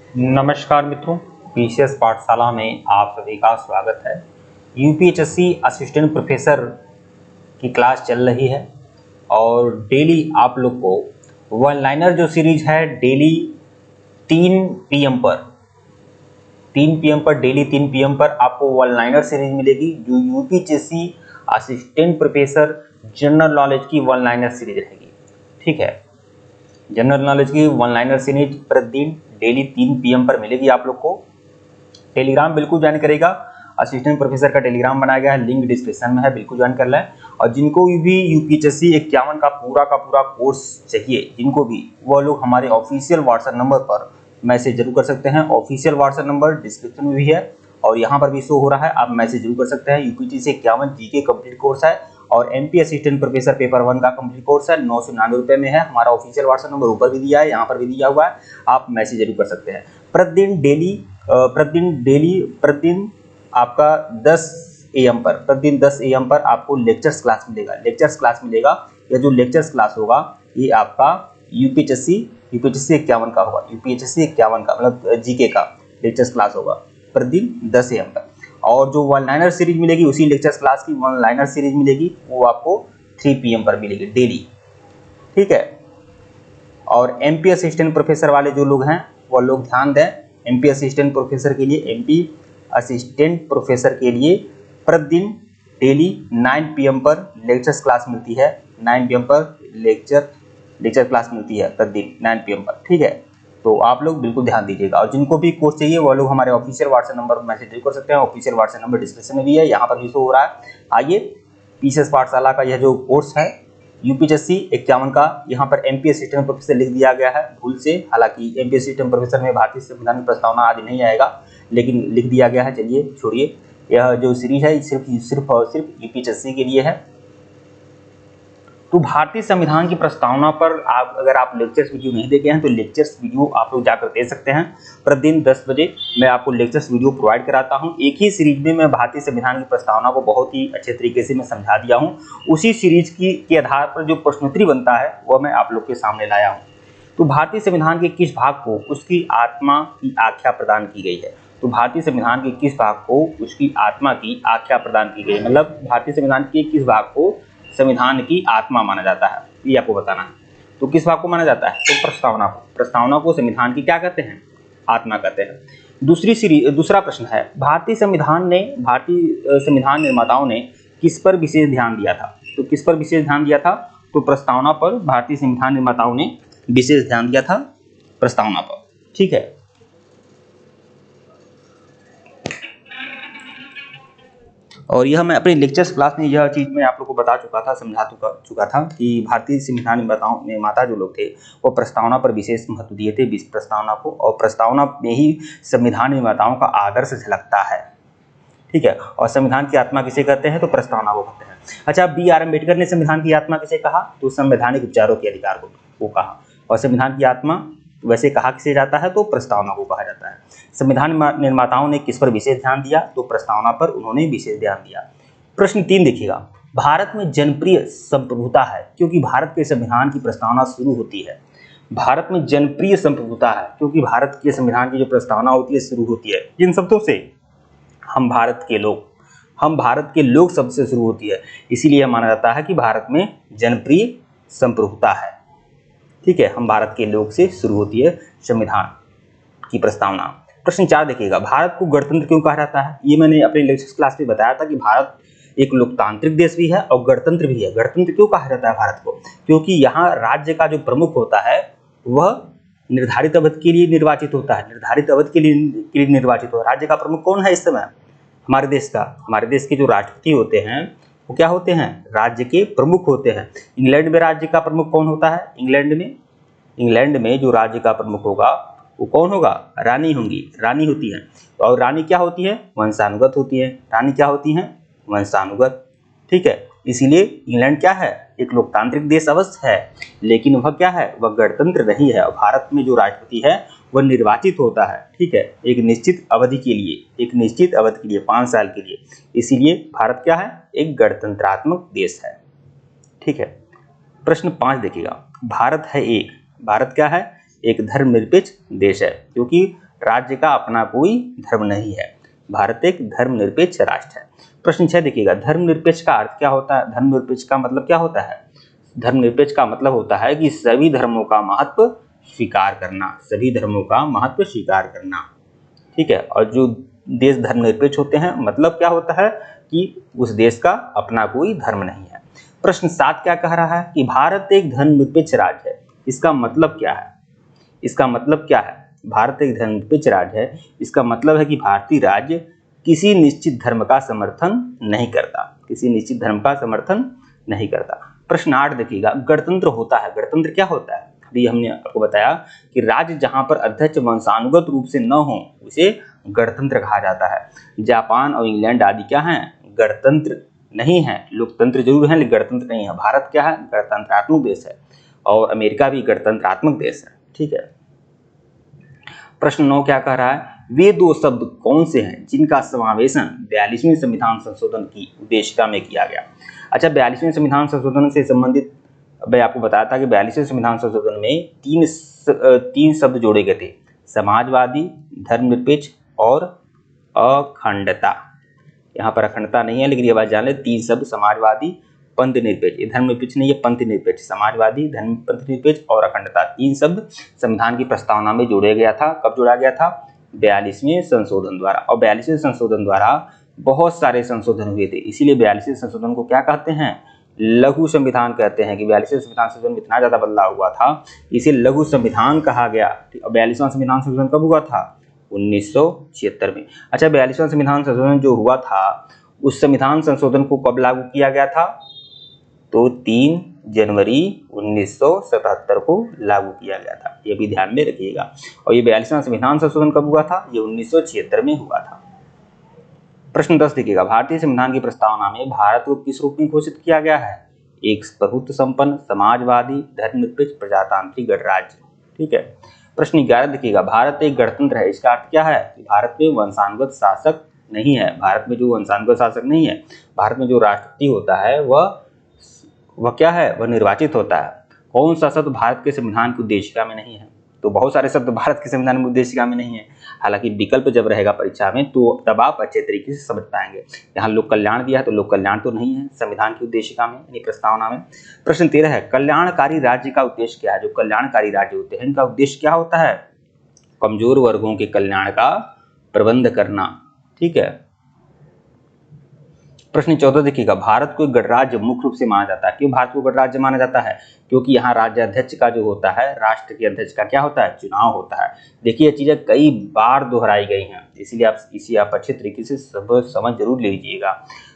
नमस्कार मित्रों, पीसीएस पाठशाला में आप सभी का स्वागत है। यूपीएचएससी असिस्टेंट प्रोफेसर की क्लास चल रही है और डेली आप लोग को वन लाइनर जो सीरीज है डेली 3 पीएम पर डेली 3 पीएम पर आपको वन लाइनर सीरीज मिलेगी जो UPHSC assistant professor general knowledge की वन लाइनर सीरीज रहेगी। ठीक है, जनरल नॉलेज की वन लाइनर सीरीज प्रतिदिन डेली 3 पीएम पर मिलेगी आप लोग को। टेलीग्राम बिल्कुल ज्वाइन करेगा, असिस्टेंट प्रोफेसर का टेलीग्राम बनाया गया है, लिंक डिस्क्रिप्शन में है, बिल्कुल ज्वाइन कर लें। और जिनको भी यूपीएचएससी 51 का पूरा कोर्स चाहिए, जिनको भी, वो लोग हमारे ऑफिशियल व्हाट्सएप नंबर पर मैसेज जरूर कर सकते हैं। ऑफिशियल व्हाट्सएप नंबर डिस्क्रिप्शन में भी है और यहाँ पर भी शो हो रहा है, आप मैसेज जरूर कर सकते हैं। यूपीएचएससी 51 जीके कंप्लीट कोर्स है और एमपी असिस्टेंट प्रोफेसर पेपर 1 का कंप्लीट कोर्स है। 999 रुपये में है। हमारा ऑफिशियल व्हाट्सएप नंबर ऊपर भी दिया है, यहाँ पर भी दिया हुआ है, आप मैसेज जरूर कर सकते हैं। प्रतिदिन आपका 10 AM पर, प्रतिदिन 10 AM पर आपको लेक्चर्स क्लास मिलेगा। यह जो लेक्चर्स क्लास होगा ये आपका यूपीएचएससी 51 का होगा। यूपीएचएससी 51 का मतलब जीके का लेक्चर्स क्लास होगा प्रतिदिन 10 AM पर। और जो वन लाइनर सीरीज मिलेगी, उसी लेक्चर्स क्लास की वन लाइनर सीरीज मिलेगी, वो आपको 3 PM पर मिलेगी डेली। ठीक है, और एमपी असिस्टेंट प्रोफेसर वाले जो लोग हैं वो लोग ध्यान दें। एमपी असिस्टेंट प्रोफेसर के लिए प्रतिदिन डेली 9 PM पर लेक्चर्स क्लास मिलती है। 9 PM पर लेक्चर क्लास मिलती है प्रतिदिन 9 PM पर। ठीक है, तो आप लोग बिल्कुल ध्यान दीजिएगा। और जिनको भी कोर्स चाहिए वो लोग हमारे ऑफिशियल व्हाट्सएप नंबर पर मैसेज कर सकते हैं। ऑफिशियल व्हाट्सएप नंबर डिस्क्रिप्शन में भी है, यहाँ पर भी शो हो रहा है। आइए, पीसीएस पाठशाला का यह जो कोर्स है यूपीएचएससी 51 का, यहाँ पर एमपी असिस्टेंट प्रोफेसर लिख दिया गया है भूल से। हालांकि एमपी असिस्टेंट प्रोफेसर में भारतीय संविधान की प्रस्तावना आदि नहीं आएगा, लेकिन लिख दिया गया है। चलिए छोड़िए, यह जो सीरीज है सिर्फ और सिर्फ यूपीएचएससी के लिए है। तो भारतीय संविधान की प्रस्तावना पर अगर आप लेक्चर्स वीडियो नहीं देखे हैं तो लेक्चर्स वीडियो आप लोग जाकर दे सकते हैं। प्रतिदिन 10 बजे मैं आपको लेक्चर्स वीडियो प्रोवाइड कराता हूं। एक ही सीरीज में मैं भारतीय संविधान की प्रस्तावना को बहुत ही अच्छे तरीके से मैं समझा दिया हूं। उसी सीरीज के आधार पर जो प्रश्नोत्तरी बनता है वह मैं आप लोग के सामने लाया हूँ। तो भारतीय संविधान के किस भाग को उसकी आत्मा की आख्या प्रदान की गई है? तो भारतीय संविधान के किस भाग को उसकी आत्मा की आख्या प्रदान की गई, मतलब भारतीय संविधान के किस भाग को संविधान की आत्मा माना जाता है, ये आपको बताना है। तो किस भाग को माना जाता है? तो प्रस्तावना को संविधान की क्या कहते हैं? आत्मा कहते हैं। दूसरा प्रश्न है, भारतीय संविधान निर्माताओं ने किस पर विशेष ध्यान दिया था? तो किस पर विशेष ध्यान दिया था? तो प्रस्तावना पर भारतीय संविधान निर्माताओं ने विशेष ध्यान दिया था, प्रस्तावना पर। ठीक है, और यह मैं अपने लेक्चर्स क्लास में यह चीज़ मैं आप लोग को बता चुका था, समझा चुका था कि भारतीय संविधान निर्माता जो लोग थे वो प्रस्तावना पर विशेष महत्व दिए थे, प्रस्तावना को। और प्रस्तावना में ही संविधान निर्माताओं का आदर्श झलकता है। ठीक है, और संविधान की आत्मा किसे कहते हैं? तो प्रस्तावना को कहते हैं। अच्छा, BR अम्बेडकर ने संविधान की आत्मा किसे कहा? तो संवैधानिक विचारों के अधिकार को कहा। और संविधान की आत्मा वैसे कहा किसे जाता है? तो प्रस्तावना को कहा जाता है। संविधान निर्माताओं ने किस पर विशेष ध्यान दिया? तो प्रस्तावना पर उन्होंने विशेष ध्यान दिया। प्रश्न 3 देखिएगा, भारत में जनप्रिय संप्रभुता है क्योंकि भारत के संविधान की प्रस्तावना शुरू होती है। भारत में जनप्रिय संप्रभुता है क्योंकि भारत के संविधान की जो प्रस्तावना होती है शुरू होती है इन शब्दों से, हम भारत के लोग शब्द से शुरू होती है। इसीलिए माना जाता है कि भारत में जनप्रिय संप्रभुता है। ठीक है, हम भारत के लोग से शुरू होती है संविधान की प्रस्तावना। प्रश्न 4 देखिएगा, भारत को गणतंत्र क्यों कहा जाता है? ये मैंने अपने लेक्चर क्लास में बताया था कि भारत एक लोकतांत्रिक देश भी है और गणतंत्र भी है। गणतंत्र क्यों कहा जाता है भारत को? क्योंकि यहाँ राज्य का जो प्रमुख होता है वह निर्धारित अवधि के लिए निर्वाचित होता है। राज्य का प्रमुख कौन है इस समय? हमारे देश के जो राष्ट्रपति होते हैं वो क्या होते हैं? राज्य के प्रमुख होते हैं। इंग्लैंड में राज्य का प्रमुख कौन होता है? इंग्लैंड में जो राज्य का प्रमुख होगा वो कौन होगा? रानी होती है। और रानी क्या होती है? वंशानुगत होती है। ठीक है, इसीलिए इंग्लैंड क्या है? एक लोकतांत्रिक देश अवश्य है, लेकिन वह क्या है? वह गणतंत्र नहीं है। भारत में जो राष्ट्रपति है वह निर्वाचित होता है। ठीक है, एक निश्चित अवधि के लिए 5 साल के लिए। इसीलिए भारत क्या है? एक गणतंत्रात्मक देश है। ठीक है, प्रश्न 5 देखिएगा, भारत क्या है? एक धर्मनिरपेक्ष देश है क्योंकि राज्य का अपना कोई धर्म नहीं है। भारत एक धर्मनिरपेक्ष राष्ट्र है। प्रश्न 6 देखिएगा, धर्मनिरपेक्ष का अर्थ क्या होता है? धर्मनिरपेक्ष का मतलब क्या होता है? धर्मनिरपेक्ष का मतलब होता है कि सभी धर्मों का महत्व स्वीकार करना, सभी धर्मों का महत्व स्वीकार करना, ठीक है। और जो देश धर्मनिरपेक्ष होते हैं, मतलब क्या होता है कि उस देश का अपना कोई धर्म नहीं है। प्रश्न 7 क्या कह रहा है कि भारत एक धर्मनिरपेक्ष राज्य है। इसका मतलब क्या है? इसका मतलब क्या है? भारत एक धर्मनिरपेक्ष राज्य है, इसका मतलब है कि भारतीय राज्य किसी निश्चित धर्म का समर्थन नहीं करता, किसी निश्चित धर्म का समर्थन नहीं करता। प्रश्न 8 देखिएगा, गणतंत्र होता है, गणतंत्र क्या होता है? अभी हमने आपको बताया कि राज्य जहां पर अध्यक्ष वंशानुगत रूप से न हो उसे गणतंत्र कहा जाता है। जापान और इंग्लैंड आदि क्या हैं? गणतंत्र नहीं है, लोकतंत्र जरूर है लेकिन गणतंत्र नहीं है। भारत क्या है? गणतंत्रात्मक देश है। और अमेरिका भी गणतंत्रात्मक देश है, ठीक है। प्रश्न 9 क्या कह रहा है? वे दो शब्द कौन से हैं जिनका समावेशन 42वें संविधान संशोधन की उद्देशिका में किया गया? अच्छा, 42वें संविधान संशोधन से संबंधित मैं आपको बताया था कि 42वें संविधान संशोधन में तीन शब्द जोड़े गए थे, समाजवादी, धर्मनिरपेक्ष और अखंडता। यहाँ पर अखंडता नहीं है, लेकिन ये बात जान ले, 3 शब्द समाजवादी, पंथ निरपेक्ष, ये धर्मनिरपेक्ष नहीं, ये पंथ निरपेक्ष, समाजवादी, धर्म पंथ निरपेक्ष और अखंडता, 3 शब्द संविधान की प्रस्तावना में जोड़ा गया था। कब जोड़ा गया था? 42वें संशोधन द्वारा। और 42वें संशोधन द्वारा बहुत सारे संशोधन हुए थे, इसीलिए 42वें संशोधन को क्या कहते हैं? लघु संविधान कहते हैं। कि 42वें संविधान संशोधन में इतना ज्यादा बदलाव हुआ था, इसे लघु संविधान कहा गया। 42वां संविधान संशोधन कब हुआ था? 1976 में। अच्छा, 42वां संविधान संशोधन जो हुआ था, उस संविधान संशोधन को कब लागू किया गया था? तो 3 जनवरी 1977 को लागू किया गया था, ये भी ध्यान में रखिएगा। और ये 42वां संविधान संशोधन कब हुआ था? ये 1976 में हुआ था। प्रश्न 10 देखिएगा, भारतीय संविधान की प्रस्तावना में भारत को किस रूप में घोषित किया गया है? एक प्रभुत्व संपन्न, समाजवादी, धर्मनिरपेक्ष, प्रजातांत्रिक गणराज्य, ठीक है। प्रश्न 11 देखिएगा, भारत एक गणतंत्र है, इसका अर्थ क्या है? कि भारत में वंशानुगत शासक नहीं है। भारत में जो वंशानुगत शासक नहीं है, भारत में जो राष्ट्रपति होता है वह क्या है? वह निर्वाचित होता है। कौन सा शब्द भारत के संविधान की उद्देशिका में नहीं है? तो बहुत सारे शब्द भारत के संविधान में उद्देशिका में नहीं है। हालांकि विकल्प जब रहेगा परीक्षा में तो तब आप अच्छे तरीके से समझ पाएंगे। यहाँ लोक कल्याण दिया है, तो लोक कल्याण तो नहीं है संविधान की उद्देशिका में, यानी प्रस्तावना में। प्रश्न 13 है, कल्याणकारी राज्य का उद्देश्य क्या है? जो कल्याणकारी राज्य होते हैं इनका उद्देश्य क्या होता है? कमजोर वर्गों के कल्याण का प्रबंध करना, ठीक है। प्रश्न 14 देखिएगा, भारत को गणराज्य मुख्य रूप से माना जाता है। क्यों भारत को गणराज्य माना जाता है? क्योंकि यहाँ राज्य अध्यक्ष का जो होता है, राष्ट्र के अध्यक्ष का क्या होता है? चुनाव होता है। देखिए, ये चीजें कई बार दोहराई गई हैं, इसीलिए आप अच्छे तरीके से समझ जरूर लीजिएगा।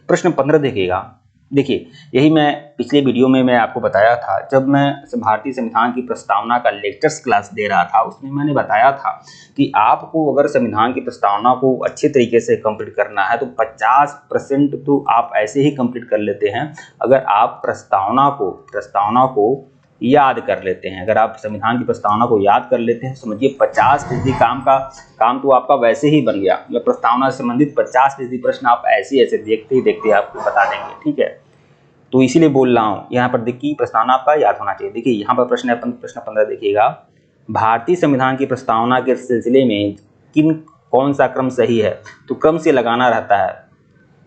प्रश्न 15 देखिएगा, देखिए यही मैं पिछले वीडियो में मैं आपको बताया था, जब मैं भारतीय संविधान की प्रस्तावना का लेक्चर्स क्लास दे रहा था, उसमें मैंने बताया था कि आपको अगर संविधान की प्रस्तावना को अच्छे तरीके से कंप्लीट करना है तो 50% तो आप ऐसे ही कंप्लीट कर लेते हैं अगर आप प्रस्तावना को याद कर लेते हैं। अगर आप संविधान की प्रस्तावना को याद कर लेते हैं, समझिए 50% काम तो आपका वैसे ही बन गया। मतलब प्रस्तावना से संबंधित 50% प्रश्न आप ऐसे देखते ही आपको बता देंगे, ठीक है। तो इसीलिए बोल रहा हूँ, यहाँ पर देखिए प्रस्तावना आपका याद होना चाहिए। देखिए यहाँ पर प्रश्न 15 देखिएगा, भारतीय संविधान की प्रस्तावना के सिलसिले में कौन सा क्रम सही है? तो क्रम से लगाना रहता है,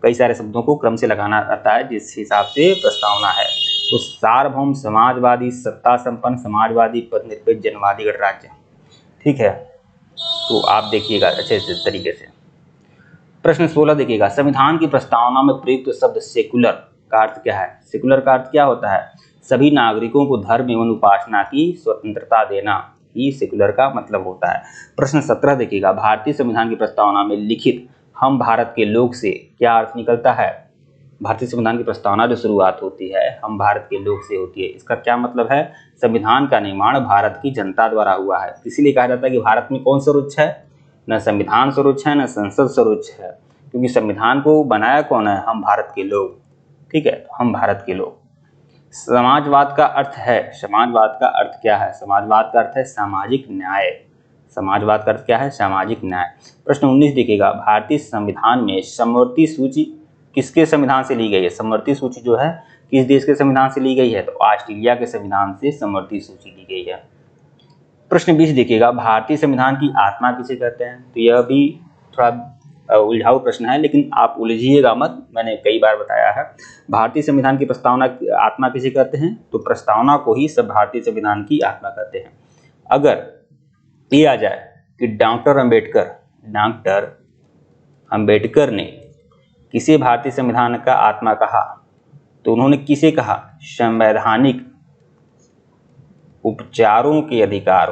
कई सारे शब्दों को क्रम से लगाना रहता है जिस हिसाब से प्रस्तावना है। तो सार्वभौम, समाजवादी, सत्ता संपन्न, समाजवादी, पथनिरपेक्ष, जनवादी गणराज्य, ठीक है। तो आप देखिएगा अच्छे तरीके से। प्रश्न 16 देखिएगा, संविधान की प्रस्तावना में प्रयुक्त शब्द सेकुलर का अर्थ क्या है? सेकुलर का अर्थ क्या होता है? सभी नागरिकों को धर्म एवं उपासना की स्वतंत्रता देना ही सेकुलर का मतलब होता है। प्रश्न 17 देखिएगा, भारतीय संविधान की प्रस्तावना में लिखित हम भारत के लोग से क्या अर्थ निकलता है? भारतीय संविधान की प्रस्तावना जो शुरुआत होती है हम भारत के लोग से होती है, इसका क्या मतलब है? संविधान का निर्माण भारत की जनता द्वारा हुआ है। इसीलिए कहा जाता है कि भारत में कौन सर्वोच्च है? न संविधान सर्वोच्च है, न संसद सर्वोच्च है, क्योंकि संविधान को बनाया कौन है? हम भारत के लोग, ठीक है। हम भारत के लोग। समाजवाद का अर्थ है, समाजवाद का अर्थ क्या है? समाजवाद का अर्थ है सामाजिक न्याय। समाजवाद का अर्थ क्या है? सामाजिक न्याय। प्रश्न 19 देखिएगा, भारतीय संविधान में समवर्ती सूची किसके संविधान से ली गई है? समवर्ती सूची जो है किस देश के संविधान से ली गई है? तो ऑस्ट्रेलिया के संविधान से समवर्ती सूची ली गई है। प्रश्न 20 देखिएगा, भारतीय संविधान की आत्मा किसे कहते हैं? तो यह भी थोड़ा उलझाऊ प्रश्न है, लेकिन आप उलझिएगा मत, मैंने कई बार बताया है। भारतीय संविधान की प्रस्तावना आत्मा किसे कहते हैं? तो प्रस्तावना को ही सब भारतीय संविधान की आत्मा कहते हैं। अगर ये आ जाए कि डॉक्टर अंबेडकर ने किसे भारतीय संविधान का आत्मा कहा, तो उन्होंने किसे कहा? संवैधानिक उपचारों के अधिकार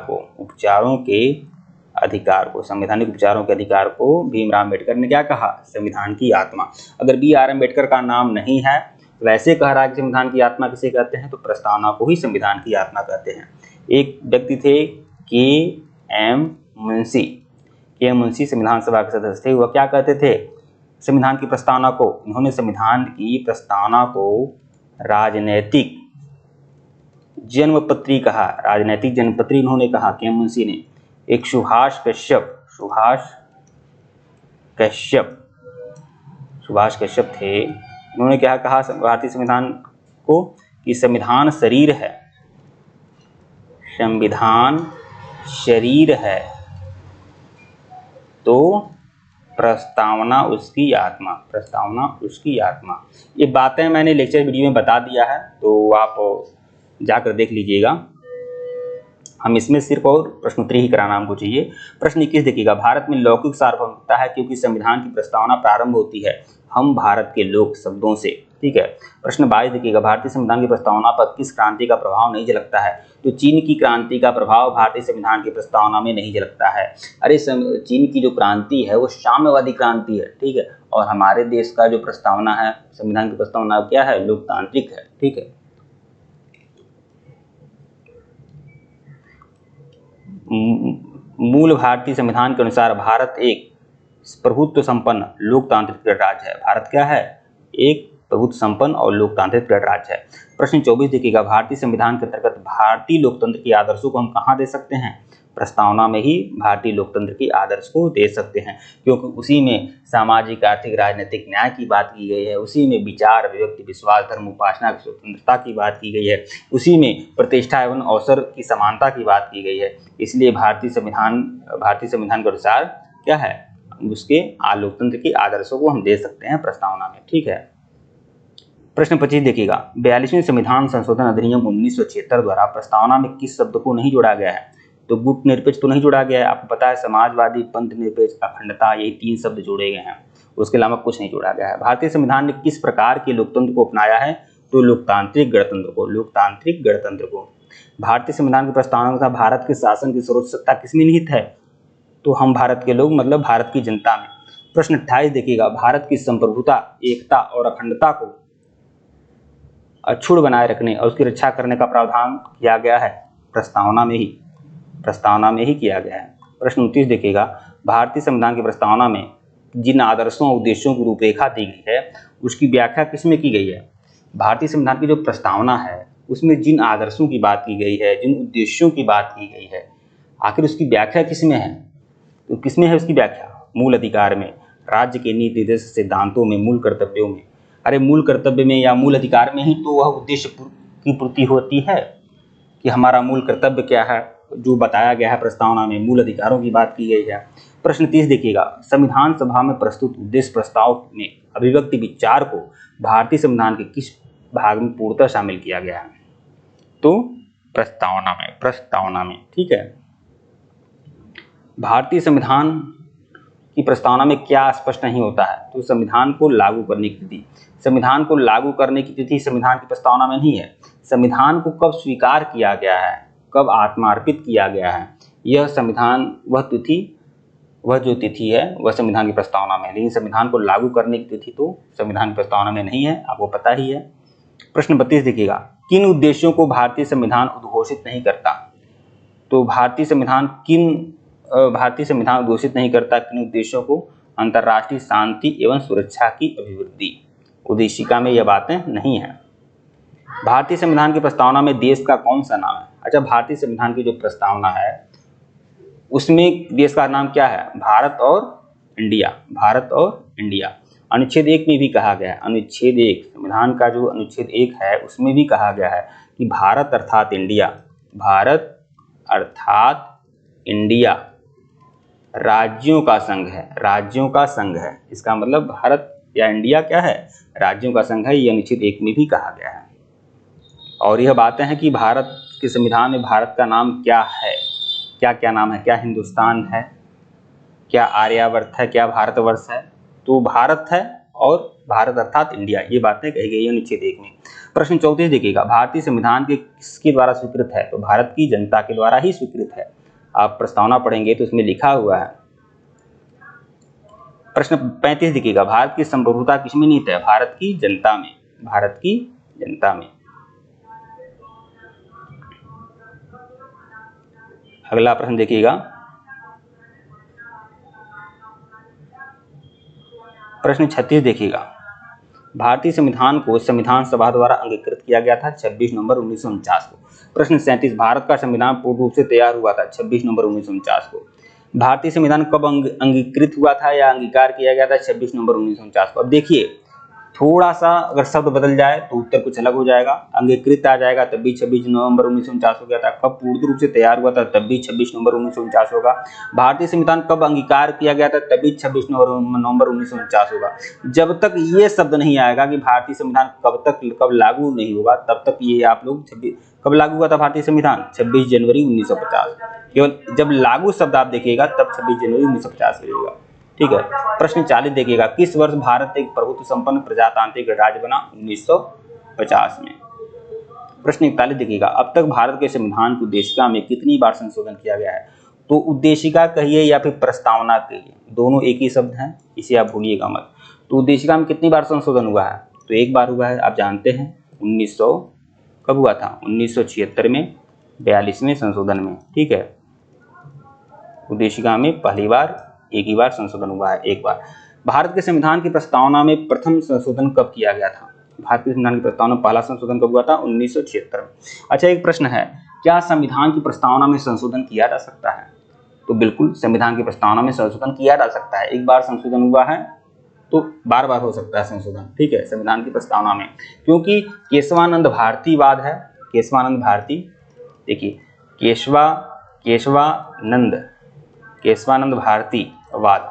को संवैधानिक उपचारों के अधिकार को भीमराव अम्बेडकर ने क्या कहा? संविधान की आत्मा। अगर बी आर अम्बेडकर का नाम नहीं है, वैसे कह रहा है कि संविधान की आत्मा किसे कहते हैं, तो प्रस्तावना को ही संविधान की आत्मा कहते हैं। एक व्यक्ति थे के एम मुंशी संविधान सभा के सदस्य थे। वह क्या कहते थे? संविधान की प्रस्तावना को, इन्होंने संविधान की प्रस्तावना को राजनैतिक जन्मपत्री कहा। राजनैतिक जन्मपत्री इन्होंने कहा, के एम मुंशी ने। एक सुभाष कश्यप थे, इन्होंने क्या कहा भारतीय संविधान को? कि संविधान शरीर है तो प्रस्तावना उसकी आत्मा। ये बातें मैंने लेक्चर वीडियो में बता दिया है, तो आप जाकर देख लीजिएगा। हम इसमें सिर्फ और प्रश्नोत्तरी ही कराना हमको चाहिए। प्रश्न 21 देखिएगा, भारत में लौकिक सार्वभौमिकता है क्योंकि संविधान की प्रस्तावना प्रारंभ होती है हम भारत के लोक शब्दों से। ठीक है। प्रश्न 22 देखिएगा, भारतीय संविधान की प्रस्तावना पर किस क्रांति का प्रभाव नहीं झलकता है? तो चीन की क्रांति का प्रभाव भारतीय संविधान की प्रस्तावना में नहीं झलकता है। अरे चीन की जो क्रांति है वो साम्यवादी क्रांति है। ठीक है। और हमारे देश का जो प्रस्तावना है, संविधान की प्रस्तावना क्या है? लोकतांत्रिक है। ठीक है। मूल भारतीय संविधान के अनुसार भारत एक प्रभुत्व संपन्न लोकतांत्रिक राज्य है। भारत क्या है? एक प्रभुत्व संपन्न और लोकतांत्रिक राज्य है। प्रश्न 24 देखिएगा, भारतीय संविधान के अंतर्गत भारतीय लोकतंत्र के आदर्शों को हम कहाँ दे सकते हैं? प्रस्तावना में ही भारतीय लोकतंत्र के आदर्श को दे सकते हैं, क्योंकि उसी में सामाजिक, आर्थिक, राजनीतिक न्याय की बात की गई है, उसी में विचार, अभिव्यक्ति, विश्वास, धर्म, उपासना की स्वतंत्रता की बात की गई है, उसी में प्रतिष्ठा एवं अवसर की समानता की बात की गई है। इसलिए भारतीय संविधान के अनुसार क्या है? उसके लोकतंत्र के आदर्शों को हम दे सकते हैं प्रस्तावना में। ठीक है। प्रश्न 25 देखिएगा, 42वें संविधान संशोधन अधिनियम 1976 द्वारा प्रस्तावना में किस शब्द को नहीं जोड़ा गया है? तो गुट निरपेक्ष तो नहीं जोड़ा गया है, आपको पता है समाजवादी, पंथ निरपेक्ष, अखंडता, यही 3 शब्द जोड़े गए हैं, उसके अलावा कुछ नहीं जोड़ा गया है। भारतीय संविधान ने किस प्रकार के लोकतंत्र को अपनाया है? तो लोकतांत्रिक गणतंत्र को। भारतीय संविधान की प्रस्तावना का भारत के शासन की सर्वोच्च सत्ता किसमें निहित है? तो हम भारत के लोग, मतलब भारत की जनता में। प्रश्न 28 देखिएगा, भारत की संप्रभुता, एकता और अखंडता को अक्षुण्ण बनाए रखने और उसकी रक्षा करने का प्रावधान किया गया है प्रस्तावना में ही किया गया है। प्रश्न 29 देखिएगा, भारतीय संविधान की प्रस्तावना में जिन आदर्शों और उद्देश्यों की रूपरेखा दी गई है उसकी व्याख्या किसमें की गई है? भारतीय संविधान की जो प्रस्तावना है उसमें जिन आदर्शों की बात की गई है, जिन उद्देश्यों की बात की गई है, आखिर उसकी व्याख्या किसमें है? तो किसमें है उसकी व्याख्या? मूल अधिकार में, राज्य के नीति निर्देश सिद्धांतों में, मूल कर्तव्यों में। अरे मूल कर्तव्य में या मूल अधिकार में ही तो वह उद्देश्य की पूर्ति होती है कि हमारा मूल कर्तव्य क्या है, जो बताया गया है प्रस्तावना में, मूल अधिकारों की बात की गई है। प्रश्न 30 देखिएगा, संविधान सभा में प्रस्तुत उद्देश्य प्रस्ताव में अभिव्यक्ति विचार को भारतीय संविधान के किस भाग में पूर्णतः शामिल किया गया है? तो प्रस्तावना में। ठीक है। भारतीय संविधान की प्रस्तावना में क्या स्पष्ट नहीं होता है? तो संविधान को लागू करने की तिथि। संविधान को लागू करने की तिथि संविधान की प्रस्तावना में नहीं है। संविधान को कब स्वीकार किया गया है, कब आत्मार्पित किया गया है, यह संविधान वह जो तिथि है वह संविधान की प्रस्तावना में, लेकिन संविधान को लागू करने की तिथि तो संविधान की प्रस्तावना में नहीं है, आपको पता ही है। प्रश्न 32 देखिएगा, किन उद्देश्यों को भारतीय संविधान उद्घोषित नहीं करता? तो भारतीय संविधान उद्घोषित नहीं करता किन उद्देश्यों को? अंतर्राष्ट्रीय शांति एवं सुरक्षा की अभिवृद्धि, उद्देशिका में यह बातें नहीं है। भारतीय संविधान की प्रस्तावना में देश का कौन सा नाम है? अच्छा, भारतीय संविधान की जो प्रस्तावना है उसमें देश का नाम क्या है? भारत और इंडिया। अनुच्छेद 1 में भी कहा गया है, अनुच्छेद 1 संविधान का जो अनुच्छेद 1 है उसमें भी कहा गया है कि भारत अर्थात इंडिया अर्थात इंडिया राज्यों का संघ है, राज्यों का संघ है। इसका मतलब भारत या इंडिया क्या है, राज्यों का संघ है। ये अनुच्छेद 1 में भी कहा गया है। और यह बातें हैं कि भारत के संविधान में भारत का नाम क्या है, क्या क्या नाम है, क्या हिंदुस्तान है, क्या आर्यावर्त है, क्या भारतवर्ष है। तो भारत है और भारत अर्थात इंडिया, ये बातें कही गई है अनुच्छेद 1 में। प्रश्न 34 देखिएगा, भारतीय संविधान के किसके द्वारा स्वीकृत है, तो भारत की जनता के द्वारा ही स्वीकृत है। आप प्रस्तावना पढ़ेंगे तो उसमें लिखा हुआ है। प्रश्न 35 देखिएगा, भारत की संप्रभुता किसमें निहित है, भारत की जनता में, भारत की जनता में। अगला प्रश्न देखिएगा, प्रश्न 36 देखिएगा, भारतीय संविधान को संविधान सभा द्वारा अंगीकृत किया गया था 26 नवंबर 1949 को। प्रश्न 37, भारत का संविधान पूर्ण रूप से तैयार हुआ था 26 नवंबर 1949 को। भारतीय संविधान कब अंगीकृत हुआ था या अंगीकार किया गया था, 26 नवंबर 1949 को। अब देखिए थोड़ा सा अगर शब्द बदल जाए तो उत्तर कुछ अलग हो जाएगा। अंगीकृत आ जाएगा तब भी 26 नवंबर 1949 हो गया था। कब पूर्ण रूप से तैयार हुआ था तब भी 26 नवंबर 1949 होगा। भारतीय संविधान कब अंगीकार किया गया था तब भी 26 नवंबर 1949 होगा। जब तक ये शब्द नहीं आएगा कि भारतीय संविधान कब लागू नहीं होगा, तब तक ये आप लोग कब लागू हुआ था भारतीय संविधान, 26 जनवरी 1950। केवल जब लागू शब्द आप देखिएगा तब 26 जनवरी 1950 करिएगा। ठीक है। प्रश्न 40 देखिएगा, किस वर्ष भारत एक प्रभुत्व संपन्न प्रजातांत्रिक राज्य बना, 1950 में। प्रश्न 41 देखिएगा, अब तक भारत के संविधान की उद्देशिका में कितनी बार संशोधन किया गया है, तो उद्देशिका कहिए या फिर प्रस्तावना कहिए, दोनों एक ही शब्द हैं, इसे आप भूलिएगा मत। तो उद्देशिका में कितनी बार संशोधन हुआ है, तो एक बार हुआ है। आप जानते हैं 1900 कब हुआ था, 1976 में 42वें संशोधन में। ठीक है, उद्देशिका में पहली बार एक ही बार संशोधन हुआ है, एक बार। भारत के संविधान की प्रस्तावना में प्रथम संशोधन कब किया गया था, भारत के संविधान की प्रस्तावना में पहला संशोधन कब हुआ था, 1976 में। अच्छा, एक प्रश्न है, क्या संविधान की प्रस्तावना में संशोधन किया जा सकता है, तो बिल्कुल संविधान की प्रस्तावना में संशोधन किया जा सकता है। एक बार संशोधन हुआ है तो बार बार हो सकता है संशोधन। ठीक है, संविधान की प्रस्तावना में, क्योंकि केशवानंद भारतीवाद है, केशवानंद भारती, देखिए केशवानंद भारतीवाद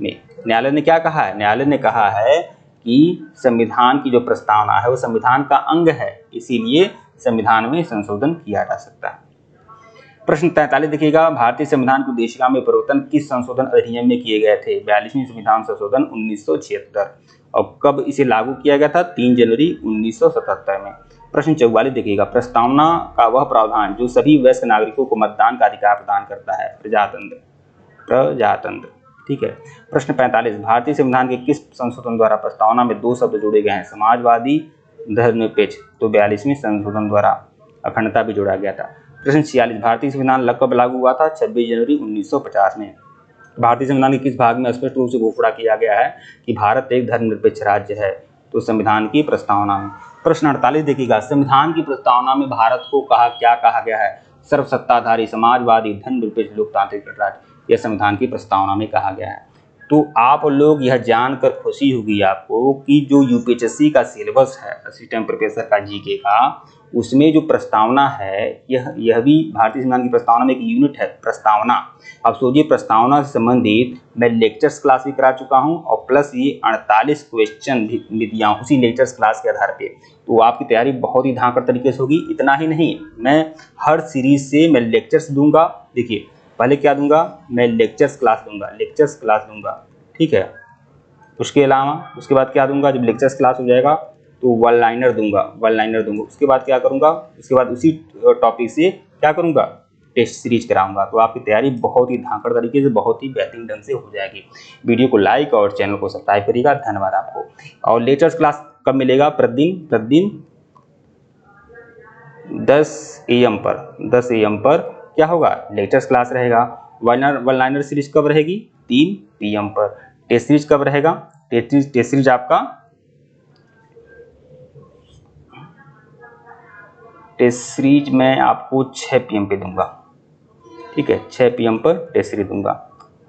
में न्यायालय ने क्या कहा है, न्यायालय ने कहा है कि संविधान की जो प्रस्तावना है वो संविधान का अंग है, इसीलिए संविधान में संशोधन किया जा सकता है। प्रश्न 43 देखिएगा, भारतीय संविधान की उद्देशिका में परिवर्तन किस संशोधन अधिनियम में किए गए थे, 42वें संविधान संशोधन 1976। और कब इसे लागू किया गया था, 3 जनवरी 1977 में। प्रश्न 44 देखिएगा, प्रस्तावना का वह प्रावधान जो सभी वयस्क नागरिकों को मतदान का अधिकार प्रदान करता है, प्रजातंत्र। ठीक है। प्रश्न 45, भारतीय संविधान के किस संशोधन द्वारा प्रस्तावना में 2 शब्द जोड़े गए हैं, समाजवादी धर्मनिरपेक्ष, तो 42वें संशोधन द्वारा अखंडता भी जोड़ा गया था। प्रश्न 46, भारतीय संविधान कब लागू हुआ था, 26 जनवरी 1950 में। भारतीय संविधान के किस भाग में स्पष्ट रूप से घोषणा किया गया है कि भारत एक धर्मनिरपेक्ष राज्य है, तो संविधान की प्रस्तावना में। प्रश्न 48 देखिएगा, संविधान की प्रस्तावना में भारत को क्या कहा गया है, सर्वसत्ताधारी समाजवादी धर्मनिरपेक्ष लोकतांत्रिक राज्य, यह संविधान की प्रस्तावना में कहा गया है। तो आप लोग यह जानकर खुशी होगी आपको कि जो यूपीएससी का सिलेबस है असिस्टेंट प्रोफेसर का जीके का, उसमें जो प्रस्तावना है यह भी भारतीय संविधान की प्रस्तावना में एक यूनिट है, प्रस्तावना। अब सोचिए, प्रस्तावना से संबंधित मैं लेक्चर्स क्लास भी करा चुका हूं और प्लस ये 48 क्वेश्चन भी दिया हूं उसी लेक्चर्स क्लास के आधार पे। तो आपकी तैयारी बहुत ही धांकड़ तरीके से होगी। इतना ही नहीं, मैं हर सीरीज से मैं लेक्चर्स दूंगा। देखिए, पहले क्या दूंगा, मैं लेक्चर्स क्लास दूंगा, ठीक है। उसके अलावा उसके बाद क्या दूंगा, जब लेक्चर्स क्लास हो जाएगा तो वन लाइनर दूंगा। उसके बाद क्या करूंगा, उसके बाद उसी टॉपिक से क्या करूंगा, टेस्ट सीरीज कराऊंगा। तो आपकी तैयारी बहुत ही धांकड़ तरीके से, बहुत ही बेहतरीन ढंग से हो जाएगी। वीडियो को लाइक और चैनल को सब्सक्राइब करिएगा। धन्यवाद आपको। और लेक्चर्स क्लास कब मिलेगा, प्रतिदिन 10 AM पर क्या होगा, लेक्चर्स क्लास रहेगा। वन लाइनर सीरीज कब रहेगी, 3 PM पर। टेस्ट सीरीज कब रहेगा, टेस्ट सीरीज आपका टेस्ट सीरीज मैं आपको 6 PM पे दूंगा, ठीक है। 6 PM पर टेस्ट सीरीज दूंगा।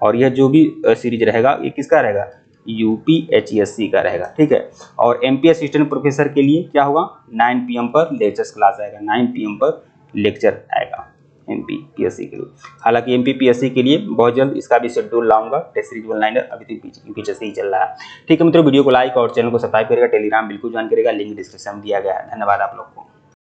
और यह जो भी सीरीज रहेगा ये किसका रहेगा, UPHESC का रहेगा, ठीक है। और MP असिस्टेंट प्रोफेसर के लिए क्या होगा, 9 PM पर लेक्चर्स क्लास आएगा, 9 PM पर लेक्चर आएगा। MPPSC के लिए। हालांकि MPPSC के लिए बहुत जल्द इसका भी शेड्यूल लाऊंगा, टेस्ट सीरीज वन लाइनर अभी तो पीछे से ही चल रहा है। ठीक है मित्रों, वीडियो को लाइक और चैनल को सब्सक्राइब करेगा, टेलीग्राम बिल्कुल ज्वाइन करेगा, लिंक डिस्क्रिप्शन में दिया गया है। धन्यवाद आप लोग को।